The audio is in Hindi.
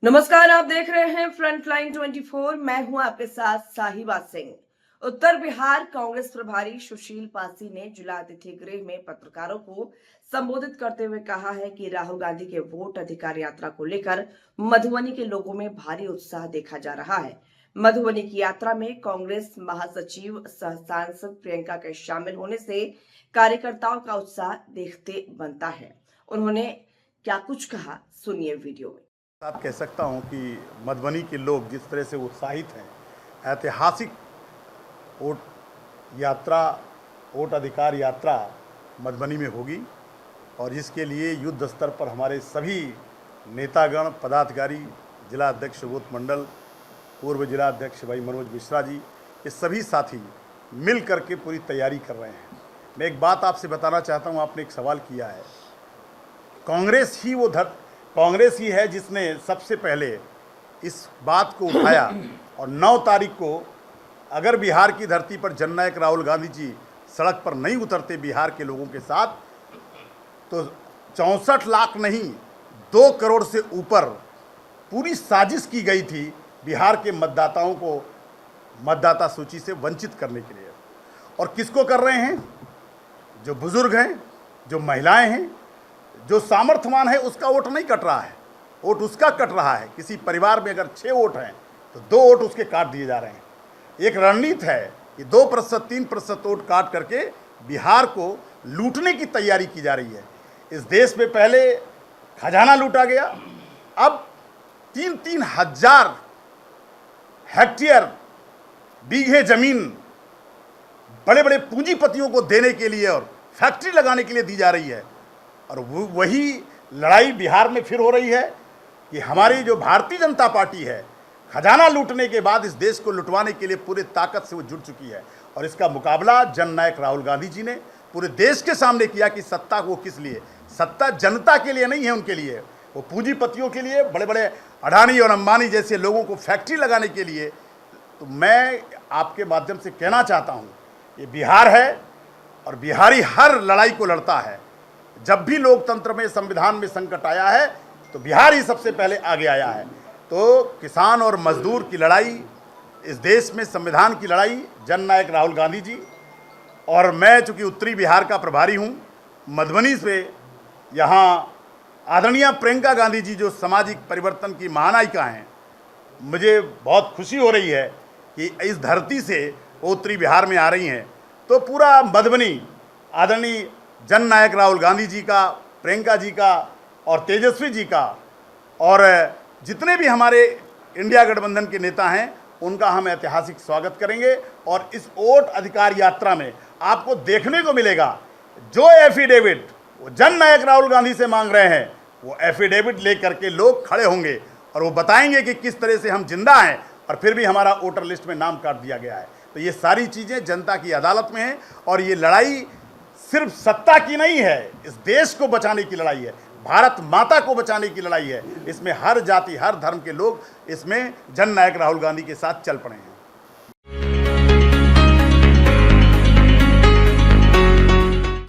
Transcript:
नमस्कार, आप देख रहे हैं फ्रंटलाइन 24। मैं हूं आपके साथ साहिबा सिंह। उत्तर बिहार कांग्रेस प्रभारी सुशील पासी ने जिला अतिथि गृह में पत्रकारों को संबोधित करते हुए कहा है कि राहुल गांधी के वोट अधिकार यात्रा को लेकर मधुबनी के लोगों में भारी उत्साह देखा जा रहा है। मधुबनी की यात्रा में कांग्रेस महासचिव सह सांसद प्रियंका के शामिल होने से कार्यकर्ताओं का उत्साह देखते बनता है। उन्होंने क्या कुछ कहा, सुनिए वीडियो में। साथ कह सकता हूं कि मधुबनी के लोग जिस तरह से उत्साहित हैं, ऐतिहासिक वोट यात्रा, वोट अधिकार यात्रा मधुबनी में होगी और इसके लिए युद्ध स्तर पर हमारे सभी नेतागण, पदाधिकारी, जिला अध्यक्ष सुबोध मंडल, पूर्व जिला अध्यक्ष भाई मनोज मिश्रा जी, ये सभी साथी मिल करके पूरी तैयारी कर रहे हैं। मैं एक बात आपसे बताना चाहता हूँ, आपने एक सवाल किया है। कांग्रेस ही है जिसने सबसे पहले इस बात को उठाया और 9 तारीख को अगर बिहार की धरती पर जननायक राहुल गांधी जी सड़क पर नहीं उतरते बिहार के लोगों के साथ, तो 64 लाख नहीं 2 करोड़ से ऊपर पूरी साजिश की गई थी बिहार के मतदाताओं को मतदाता सूची से वंचित करने के लिए। और किसको कर रहे हैं? जो बुजुर्ग हैं, जो महिलाएं हैं, जो सामर्थ्यवान है, उसका वोट नहीं कट रहा है, वोट उसका कट रहा है। किसी परिवार में अगर 6 वोट हैं तो 2 वोट उसके काट दिए जा रहे हैं। एक रणनीति है कि 2%, 3% वोट काट करके बिहार को लूटने की तैयारी की जा रही है। इस देश में पहले खजाना लूटा गया, अब 3-3 हजार हेक्टेयर बीघे जमीन बड़े बड़े पूंजीपतियों को देने के लिए और फैक्ट्री लगाने के लिए दी जा रही है। और वही लड़ाई बिहार में फिर हो रही है कि हमारी जो भारतीय जनता पार्टी है, खजाना लूटने के बाद इस देश को लुटवाने के लिए पूरे ताकत से वो जुड़ चुकी है। और इसका मुकाबला जननायक राहुल गांधी जी ने पूरे देश के सामने किया कि सत्ता को किस लिए, सत्ता जनता के लिए नहीं है, उनके लिए, वो पूंजीपतियों के लिए, बड़े बड़े अडानी और अंबानी जैसे लोगों को फैक्ट्री लगाने के लिए। तो मैं आपके माध्यम से कहना चाहता हूँ, ये बिहार है और बिहारी हर लड़ाई को लड़ता है। जब भी लोकतंत्र में, संविधान में संकट आया है तो बिहार ही सबसे पहले आगे आया है। तो किसान और मजदूर की लड़ाई, इस देश में संविधान की लड़ाई जननायक राहुल गांधी जी। और मैं चूंकि उत्तरी बिहार का प्रभारी हूँ, मधुबनी से यहाँ आदरणीय प्रियंका गांधी जी जो सामाजिक परिवर्तन की महानायिका हैं, मुझे बहुत खुशी हो रही है कि इस धरती से वो उत्तरी बिहार में आ रही हैं। तो पूरा मधुबनी आदरणीय जननायक राहुल गांधी जी का, प्रियंका जी का और तेजस्वी जी का और जितने भी हमारे इंडिया गठबंधन के नेता हैं, उनका हम ऐतिहासिक स्वागत करेंगे। और इस वोट अधिकार यात्रा में आपको देखने को मिलेगा जो एफिडेविट वो जननायक राहुल गांधी से मांग रहे हैं, वो एफिडेविट लेकर के लोग खड़े होंगे और वो बताएंगे कि किस तरह से हम जिंदा हैं और फिर भी हमारा वोटर लिस्ट में नाम काट दिया गया है। तो ये सारी चीज़ें जनता की अदालत में हैं और ये लड़ाई सिर्फ सत्ता की नहीं है, इस देश को बचाने की लड़ाई है, भारत माता को बचाने की लड़ाई है। इसमें हर जाति, हर धर्म के लोग इसमें जननायक राहुल गांधी के साथ चल पड़े हैं।